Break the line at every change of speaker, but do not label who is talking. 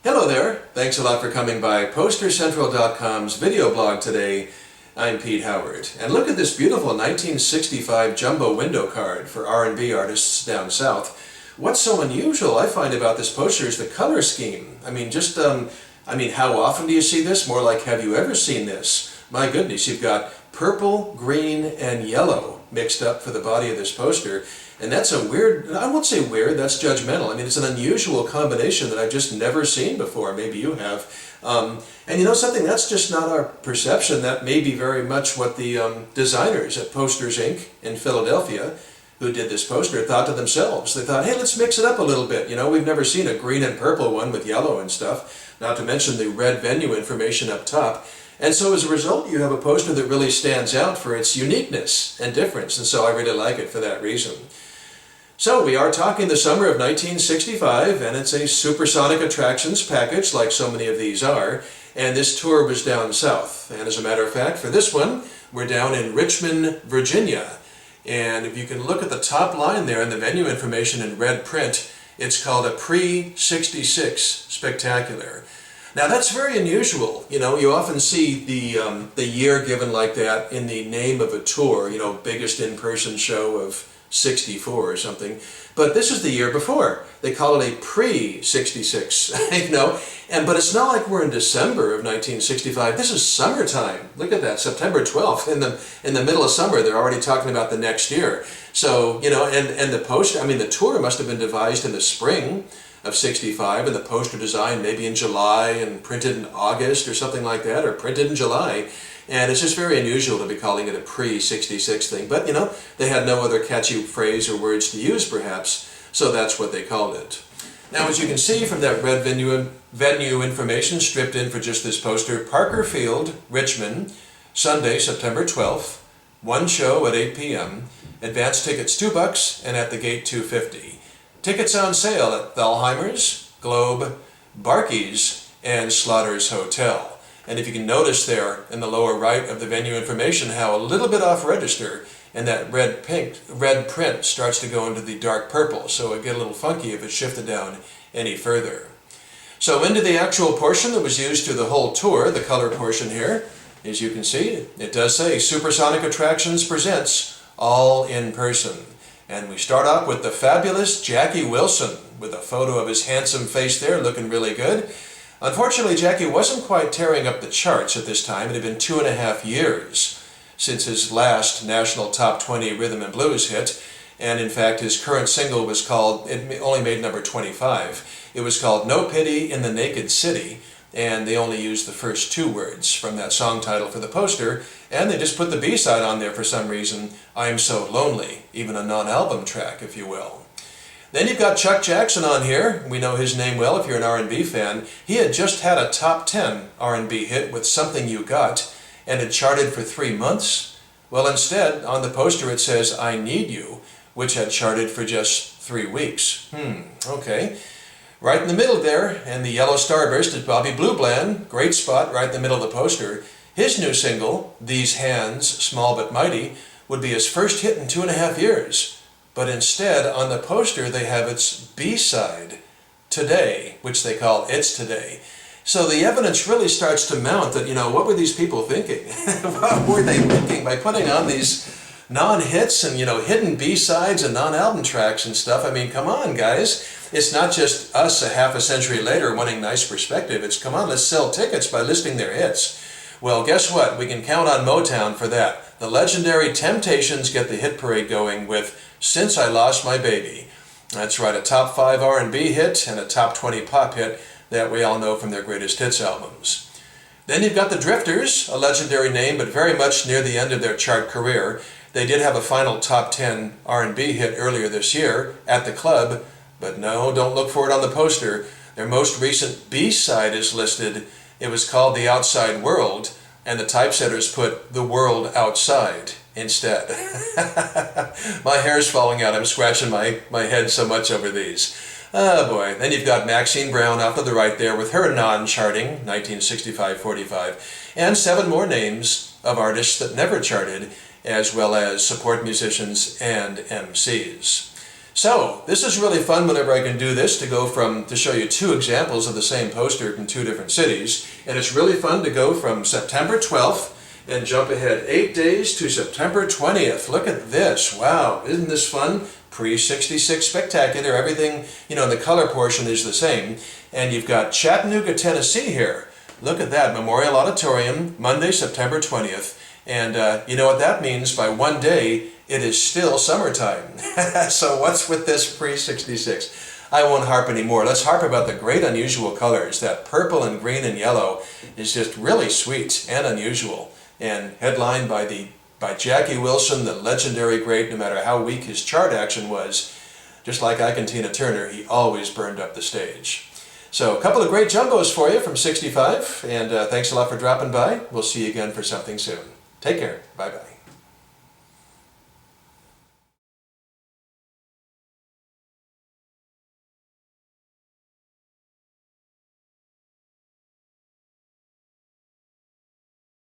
Hello there! Thanks a lot for coming by PosterCentral.com's video blog today. I'm Pete Howard. And look at this beautiful 1965 jumbo window card for R&B artists down south. What's so unusual I find about this poster is the color scheme. How often do you see this? More like, have you ever seen this? My goodness, you've got purple, green, and yellow mixed up for the body of this poster. And that's a weird, I won't say weird, that's judgmental. I mean, it's an unusual combination that I've just never seen before. Maybe you have. And you know something, that's just not our perception. That may be very much what the designers at Posters Inc. in Philadelphia, who did this poster, thought to themselves. They thought, hey, let's mix it up a little bit. You know, we've never seen a green and purple one with yellow and stuff, not to mention the red venue information up top. And so as a result, you have a poster that really stands out for its uniqueness and difference, and so I really like it for that reason. So we are talking the summer of 1965, and it's a Supersonic Attractions package, like so many of these are, and this tour was down south. And as a matter of fact, for this one, we're down in Richmond, Virginia. And if you can look at the top line there in the venue information in red print, it's called a Pre-66 Spectacular. Now that's very unusual. You know, you often see the year given like that in the name of a tour, you know, biggest in-person show of 64 or something. But this is the year before. They call it a pre-66, you know. But it's not like we're in December of 1965. This is summertime. Look at that, September 12th. In the middle of summer, they're already talking about the next year. So, you know, and the poster, I mean, the tour must have been devised in the spring of 65, and the poster design maybe in July and printed in August or something like that, or printed in July. And it's just very unusual to be calling it a pre-66 thing. But, you know, they had no other catchy phrase or words to use, perhaps, so that's what they called it. Now, as you can see from that red venue information stripped in for just this poster, Parker Field, Richmond, Sunday, September 12th, one show at 8 p.m., advance tickets $2 and at the gate $2.50. Tickets on sale at Thalheimer's, Globe, Barkey's, and Slaughter's Hotel. And if you can notice there in the lower right of the venue information how a little bit off register and that red print starts to go into the dark purple, so it get a little funky if it's shifted down any further. So into the actual portion that was used through the whole tour, the color portion here, as you can see, it does say Supersonic Attractions presents All in Person. And we start off with the fabulous Jackie Wilson with a photo of his handsome face there looking really good. Unfortunately, Jackie wasn't quite tearing up the charts at this time. It had been 2.5 years since his last national top 20 rhythm and blues hit. And in fact, his current single was called, it only made number 25. It was called No Pity in the Naked City. And they only used the first 2 words from that song title for the poster. And they just put the B-side on there for some reason, I'm So Lonely, even a non-album track, if you will. Then you've got Chuck Jackson on here. We know his name well if you're an R&B fan. He had just had a top 10 R&B hit with Something You Got, and it charted for 3 months. Well, instead, on the poster it says I Need You, which had charted for just 3 weeks. Okay. Right in the middle there, and the yellow starburst is Bobby Blue Bland. Great spot right in the middle of the poster. His new single, These Hands, Small But Mighty, would be his first hit in 2.5 years. But instead, on the poster, they have its B-side, Today, which they call It's Today. So the evidence really starts to mount that, you know, what were these people thinking? What were they thinking by putting on these non-hits and, you know, hidden B-sides and non-album tracks and stuff? I mean, come on, guys. It's not just us a half a century later wanting nice perspective. It's, come on, let's sell tickets by listing their hits. Well, guess what? We can count on Motown for that. The legendary Temptations get the hit parade going with Since I Lost My Baby. That's right, a top 5 R&B hit and a top 20 pop hit that we all know from their greatest hits albums. Then you've got the Drifters, a legendary name, but very much near the end of their chart career. They did have a final top 10 R&B hit earlier this year at the club, but no, don't look for it on the poster. Their most recent B-side is listed. It was called The Outside World, and the typesetters put The World Outside instead. My hair's falling out. I'm scratching my head so much over these. Oh boy. Then you've got Maxine Brown off to the right there with her non-charting, 1965-45, and 7 more names of artists that never charted, as well as support musicians and MCs. So, this is really fun whenever I can do this, to show you two examples of the same poster from two different cities. And it's really fun to go from September 12th and jump ahead 8 days to September 20th. Look at this. Wow, isn't this fun? Pre-66 spectacular. Everything, in the color portion is the same. And you've got Chattanooga, Tennessee here. Look at that. Memorial Auditorium, Monday, September 20th. And you know what that means? By one day, it is still summertime. So what's with this pre-66? I won't harp anymore. Let's harp about the great unusual colors. That purple and green and yellow is just really sweet and unusual. And headlined by Jackie Wilson, the legendary great, no matter how weak his chart action was. Just like Ike and Tina Turner, he always burned up the stage. So a couple of great jumbos for you from 65, and thanks a lot for dropping by. We'll see you again for something soon. Take care. Bye-bye.